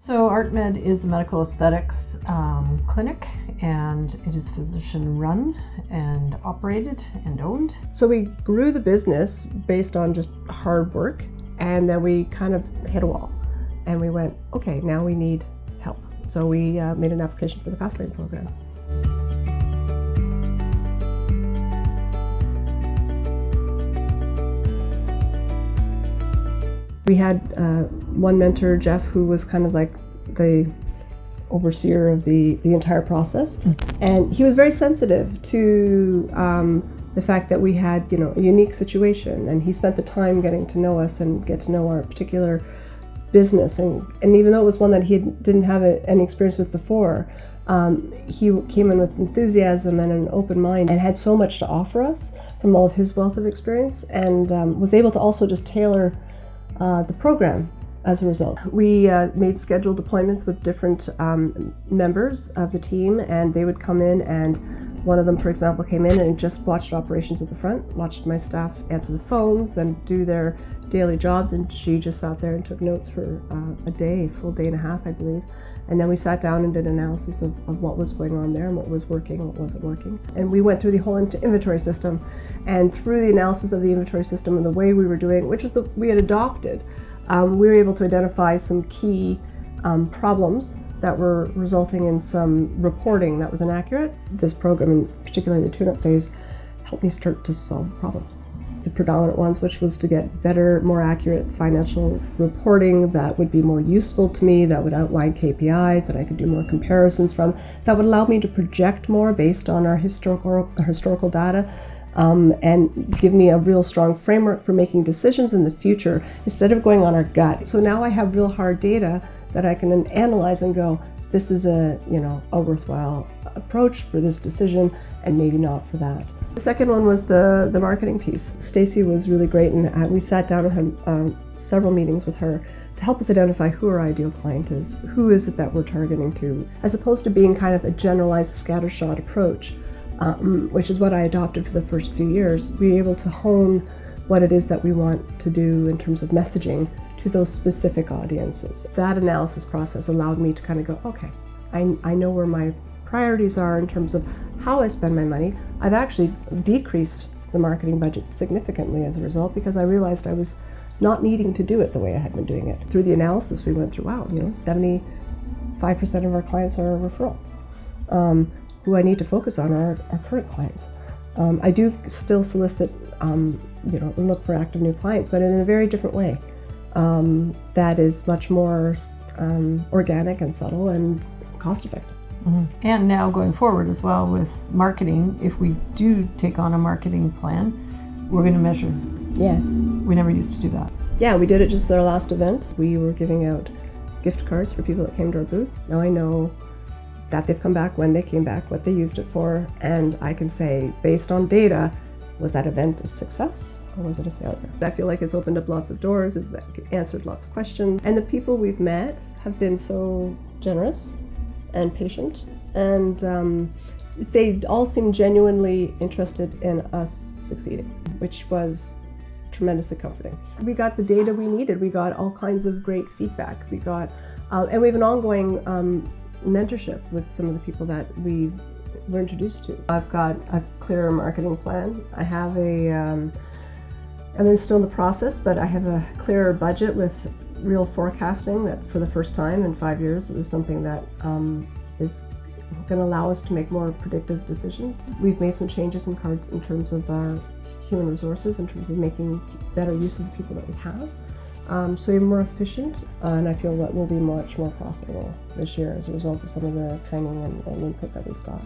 So ArtMed is a medical aesthetics clinic, and it is physician run and operated and owned. So we grew the business based on just hard work, and then we kind of hit a wall and we went, okay, now we need help. So we made an application for the Accelerator program. We had one mentor, Jeff, who was kind of like the overseer of the entire process. And he was very sensitive to the fact that we had, a unique situation. And he spent the time getting to know us and get to know our particular business. And even though it was one that he didn't have any experience with before, he came in with enthusiasm and an open mind and had so much to offer us from all of his wealth of experience, and was able to also just tailor the program as a result. We made scheduled appointments with different members of the team, and they would come in, and one of them, for example, came in and just watched operations at the front, watched my staff answer the phones and do their daily jobs, and she just sat there and took notes for a full day and a half, I believe. And then we sat down and did analysis of what was going on there and what was working, what wasn't working. And we went through the whole inventory system, and through the analysis of the inventory system and the way we were doing, which was we had adopted, we were able to identify some key problems that were resulting in some reporting that was inaccurate. This program, and particularly the tune-up phase, helped me start to solve the problems. The predominant ones, which was to get better, more accurate financial reporting that would be more useful to me, that would outline KPIs that I could do more comparisons from, that would allow me to project more based on our historical data, and give me a real strong framework for making decisions in the future instead of going on our gut. So now I have real hard data that I can analyze and go, this is a worthwhile approach for this decision, and maybe not for that. The second one was the marketing piece. Stacy was really great, and we sat down and had several meetings with her to help us identify who our ideal client is, who is it that we're targeting to, as opposed to being kind of a generalized scattershot approach, which is what I adopted for the first few years. Be able to hone what it is that we want to do in terms of messaging to those specific audiences. That analysis process allowed me to kind of go, okay, I know where my priorities are in terms of how I spend my money. I've actually decreased the marketing budget significantly as a result, because I realized I was not needing to do it the way I had been doing it. Through the analysis we went through, 75% of our clients are a referral. Who I need to focus on are our current clients. I do still solicit, and look for active new clients, but in a very different way. That is much more organic and subtle and cost-effective. Mm-hmm. And now going forward as well with marketing, if we do take on a marketing plan, we're going to measure. Yes. We never used to do that. Yeah, we did it just with our last event. We were giving out gift cards for people that came to our booth. Now I know that they've come back, when they came back, what they used it for, and I can say, based on data, was that event a success or was it a failure? I feel like it's opened up lots of doors, it's answered lots of questions, and the people we've met have been so generous and patient, and they all seem genuinely interested in us succeeding, which was tremendously comforting. We got the data we needed, we got all kinds of great feedback, we got, and we have an ongoing mentorship with some of the people that we were introduced to. I've got a clearer marketing plan. I have I'm still in the process, but I have a clearer budget with real forecasting that for the first time in 5 years is something that is going to allow us to make more predictive decisions. We've made some changes in terms of our human resources, in terms of making better use of the people that we have. So we're more efficient, and I feel that we'll be much more profitable this year as a result of some of the training and input that we've got.